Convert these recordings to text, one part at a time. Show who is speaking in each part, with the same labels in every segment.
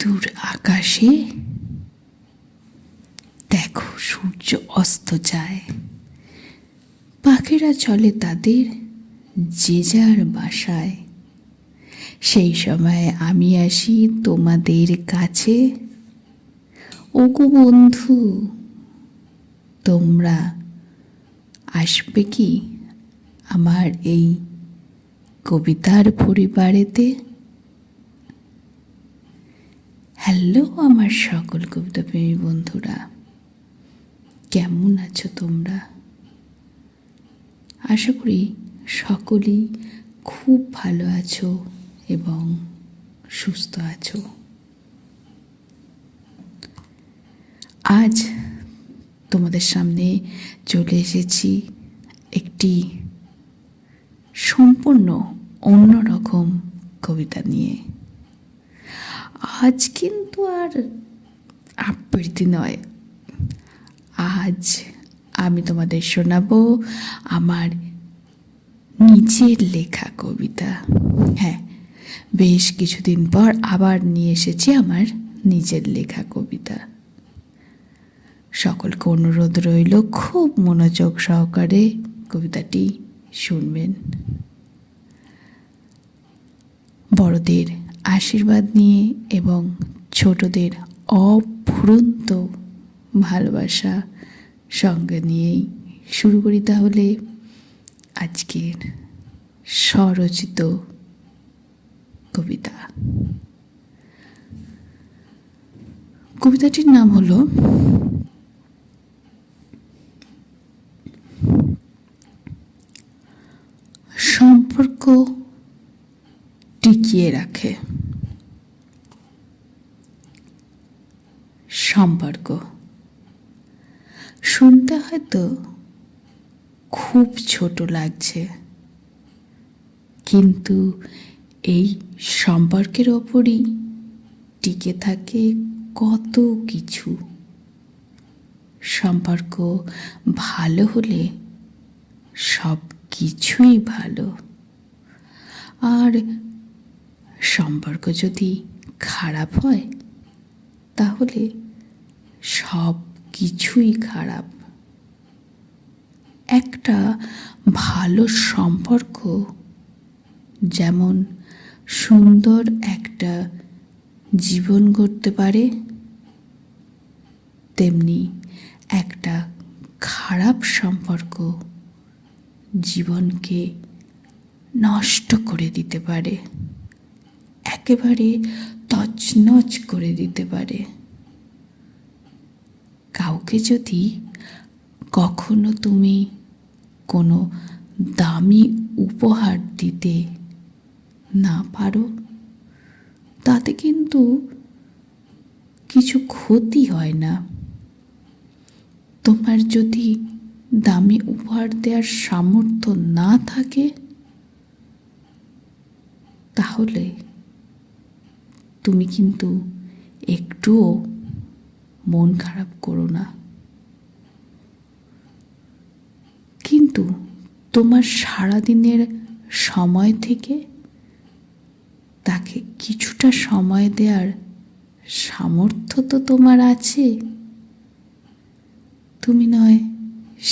Speaker 1: দূর আকাশে দেখো সূর্য অস্ত যায়, পাখিরা চলে তাদের যে যার বাসায়। সেই সময় আমি আসি তোমাদের কাছে। ওগো বন্ধু, তোমরা আসবে কি আমার এই কবিতার পরিবারেতে? হ্যালো আমার সকল কবিতা প্রেমী বন্ধুরা, কেমন আছো তোমরা? আশা করি সকলেই খুব ভালো আছো এবং সুস্থ আছো। আজ তোমাদের সামনে চলে এসেছি একটি সম্পূর্ণ অন্যরকম কবিতা নিয়ে। আজ কিন্তু আর আবৃত্তি নয়, আজ আমি তোমাদের শোনাবো আমার নিজের লেখা কবিতা। হ্যাঁ, বেশ কিছুদিন পর আবার নিয়ে এসেছি আমার নিজের লেখা কবিতা। সকলকে অনুরোধ রইল খুব মনোযোগ সহকারে কবিতাটি শুনবেন। বড়দের আশীর্বাদ নিয়ে এবং ছোটদের অফুরন্ত ভালোবাসা সঙ্গে নিয়েই শুরু করি তাহলে আজকের স্বরচিত কবিতা। কবিতাটির নাম হলো সম্পর্ক টিকিয়ে রাখে। সম্পর্ক শুনতে হয়তো খুব ছোট লাগছে, কিন্তু এই সম্পর্কের ওপরই টিকে থাকে কত কিছু। সম্পর্ক ভালো হলে সব কিছুই ভালো, আর সম্পর্ক যদি খারাপ হয় তাহলে সব কিছুই খারাপ। একটা ভালো সম্পর্ক যেমন সুন্দর একটা জীবন গড়তে পারে, তেমনি একটা খারাপ সম্পর্ক জীবনকে নষ্ট করে দিতে পারে, একেবারে তছনছ করে দিতে পারে। কাউকে যদি কখনো তুমি কোনো দামি উপহার দিতে না পারো, তাতে কিন্তু কিছু ক্ষতি হয় না। তোমার যদি দামি উপহার দেওয়ার সামর্থ্য না থাকে, তাহলে তুমি কিন্তু একটুও মন খারাপ করো না। কিন্তু তোমার সারাদিনের সময় থেকে তাকে কিছুটা সময় দেওয়ার সামর্থ্য তো তোমার আছে, তুমি নয়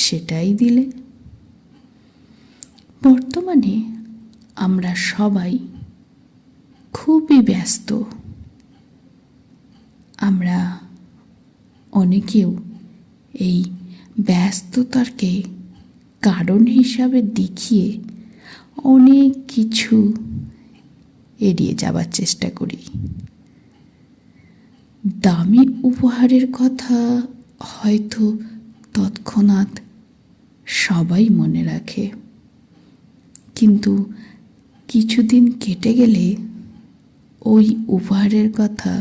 Speaker 1: সেটাই দিলে। বর্তমানে আমরা সবাই খুবই ব্যস্ত। আমরা অনেকেও এই ব্যস্ততাকে কারণ হিসাবে দেখিয়ে অনেক কিছু এড়িয়ে যাবার চেষ্টা করি। দামি উপহারের কথা হয়তো তৎক্ষণাৎ সবাই মনে রাখে, কিন্তু কিছুদিন কেটে গেলে ওই উপহারের কথা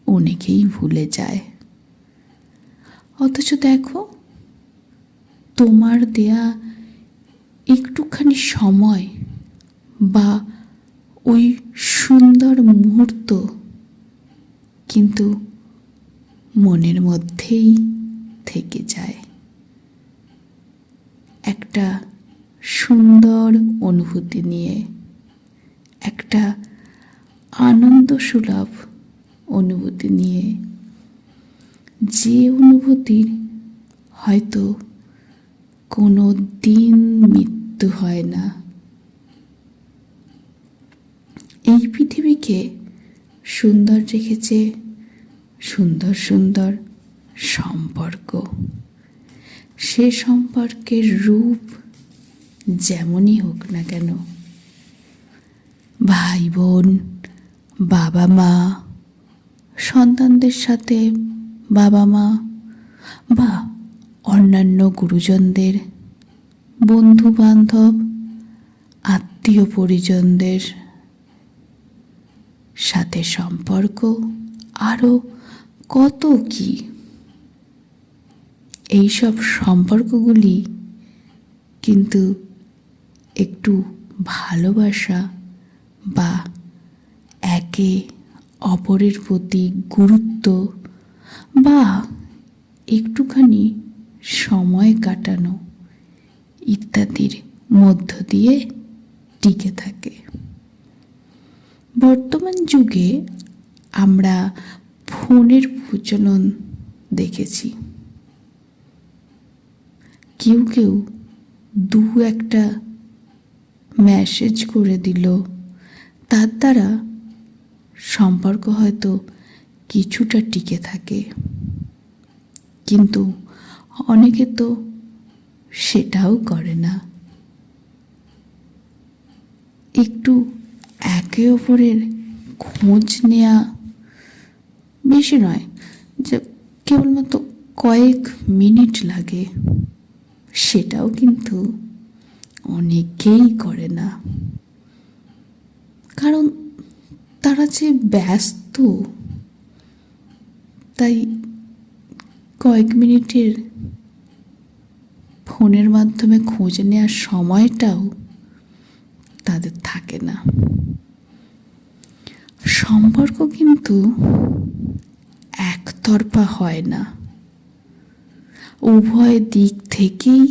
Speaker 1: অনেকেই ভুলে যায়। অথচ দেখো, তোমার দেয়া একটুখানি সময় বা ওই সুন্দর মুহূর্ত কিন্তু মনের মধ্যেই থেকে যায়, একটা সুন্দর অনুভূতি নিয়ে, একটা আনন্দ সুলভ অনুভূতি নিয়ে, যে অনুভূতির হয়তো কোনো দিন মৃত্যু হয় না। এই পৃথিবীকে সুন্দর রেখেছে সুন্দর সুন্দর সম্পর্ক। সে সম্পর্কের রূপ যেমনই হোক না কেন, ভাই বোন, বাবা মা, সন্তানদের সাথে বাবা মা, বা অন্যান্য গুরুজনদের, বন্ধু বান্ধব, আত্মীয় পরিজনদের সাথে সম্পর্ক, আরও কত কি। এইসব সম্পর্কগুলি কিন্তু একটু ভালোবাসা বা একে অপরের প্রতি গুরুত্ব বা একটুখানি সময় কাটানো ইত্যাদির মধ্য দিয়ে টিকে থাকে। বর্তমান যুগে আমরা ফোনের প্রচলন দেখেছি। কেউ কেউ দু একটা মেসেজ করে দিল, তার দ্বারা সম্পর্ক হয়তো কিছুটা টিকে থাকে, কিন্তু অনেকে তো সেটাও করে না। একটু একে অপরের খোঁজ নেওয়া, বেশি নয়, যে কেবলমাত্র কয়েক মিনিট লাগে, সেটাও কিন্তু অনেকেই করে না। কারণ তারা যে ব্যস্ত, তাই কয়েক মিনিটের ফোনের মাধ্যমে খোঁজ নেওয়ার সময়টাও তাদের থাকে না। সম্পর্ক কিন্তু একতরফা হয় না, উভয় দিক থেকেই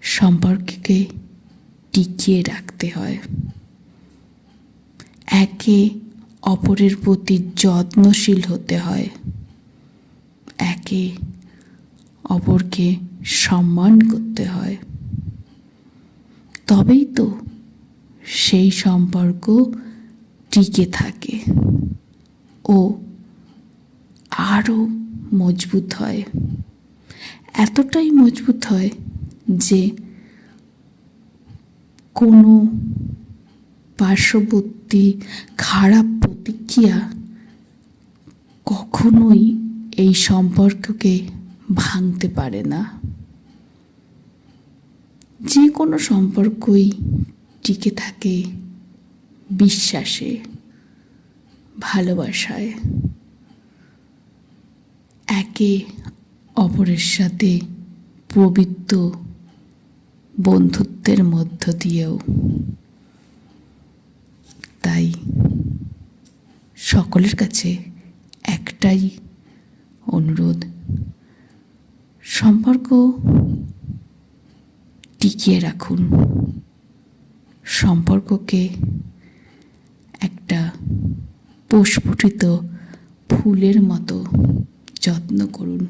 Speaker 1: সম্পর্ককে টিকিয়ে রাখতে হয়। একে অপরের প্রতি যত্নশীল হতে হয়, একে অপরকে সম্মান করতে হয়। তবেই তো সেই সম্পর্ক টিকে থাকে ও আরও মজবুত হয়। এতটাই মজবুত হয় যে কোনো পার্শ্ববর্তী খারাপ প্রতিক্রিয়া কখনোই এই সম্পর্ককে ভাঙতে পারে না। যে কোনো সম্পর্কই টিকে থাকে বিশ্বাসে, ভালোবাসায়, একে অপরের সাথে পবিত্র বন্ধুত্বের মধ্য দিয়েও। তাই সকলের কাছে একটাই অনুরোধ, সম্পর্ক টিকিয়ে রাখুন, সম্পর্ককে একটা প্রস্ফুটিত ফুলের মতো যত্ন করুন।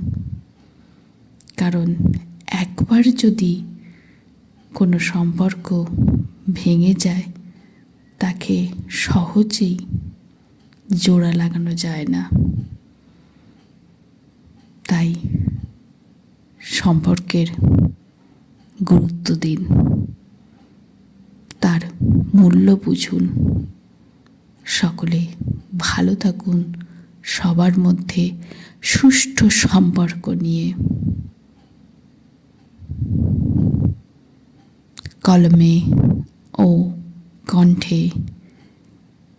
Speaker 1: কারণ একবার যদি কোনো সম্পর্ক ভেঙে যায়, তাকে সহজেই জোড়া লাগানো যায় না। তাই সম্পর্কের গুরুত্ব দিন, তার মূল্য বুঝুন। সকলে ভালো থাকুন, সবার মধ্যে সুষ্ঠু সম্পর্ক নিয়ে। কলমে ও কণ্ঠে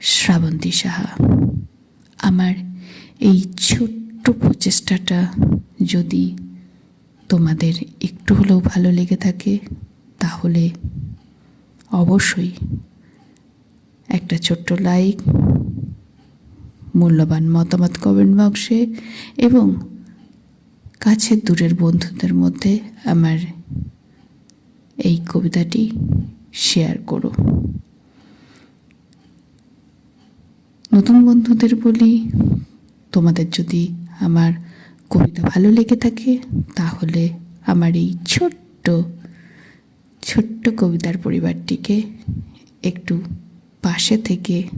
Speaker 1: শ্রাবন্তী সাহা। আমার এই ছোট্ট প্রচেষ্টাটা যদি তোমাদের একটু হলেও ভালো লেগে থাকে, তাহলে অবশ্যই একটা ছোট্ট লাইক, মূল্যবান মতামত কমেন্ট বক্সে, এবং কাছের দূরের বন্ধুদের মধ্যে আমার এই কবিতাটি শেয়ার করো। নতুন বন্ধুদের বলি, তোমাদের যদি আমার কবিতা ভালো লেগে থাকে তাহলে আমার এই ছোট্ট ছোট্ট কবিতার পরিবারটিকে একটু পাশে থেকে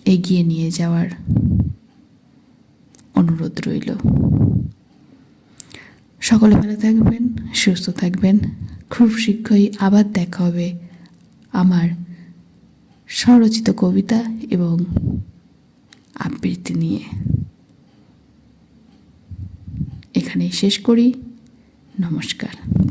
Speaker 1: এগিয়ে নিয়ে যাওয়ার অনুরোধ রইল। সকলে ভালো থাকবেন, সুস্থ থাকবেন। খুব শীঘ্রই আবার দেখা হবে আমার স্বরচিত কবিতা এবং আবৃত্তি নিয়ে। এখানেই শেষ করি। নমস্কার।